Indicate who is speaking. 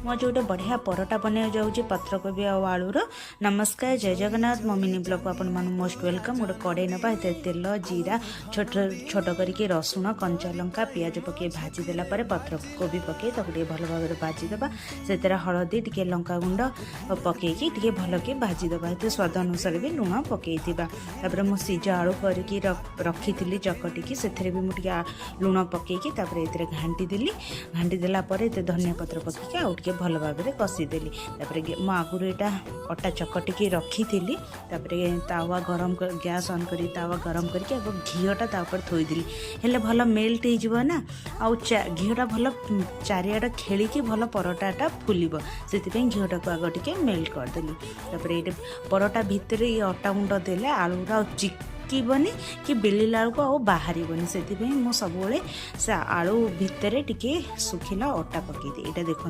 Speaker 1: ମୁଁ जो बढ़िया परोटा बना जाऊँगी पत्रकोबी और आलूर। नमस्कार, जय जगन्नाथ। मो मिनी ब्लॉग को आपण मोस्ट वेलकम। गोटे कड़े ना तेल जीरा छोट छोट करके रसुण कंचा लंका पियाज पकई भाजी देला पत्रकोबी पकई भल भाव भाजीदे से हलदी टी लंका गुंड पकईकी टे भल के भाजीदे ये स्वाद अनुसार भी लुण पकई मुझे सिजा आलू करके रखी चकटिकी से मुझे लुण पकईकी घाटी देली। घाटी देलापर धनिया पत्र पकईकी आउ भल भाव में कषीदेली। मु आगुरी यहाँ अटा चकटिकी रखी थी तावा गरम गैस ऑन करी तावा गरम करके घीटा तापर थोईदेली हेले भल मेल्ट होना आउ घीटा भल चारिआड खेलिकी भल परोटाटा फुलिब से घीटा को आग टे मेल्ट करदेली। ये परोटा भितर ये अटा गुंड देले आलूरा चिक्कीबनी कि बेलिला बेलू आ बाहर से सब से आलू भितर टिके सुखिला अटा पकईदी। यहाँ देखो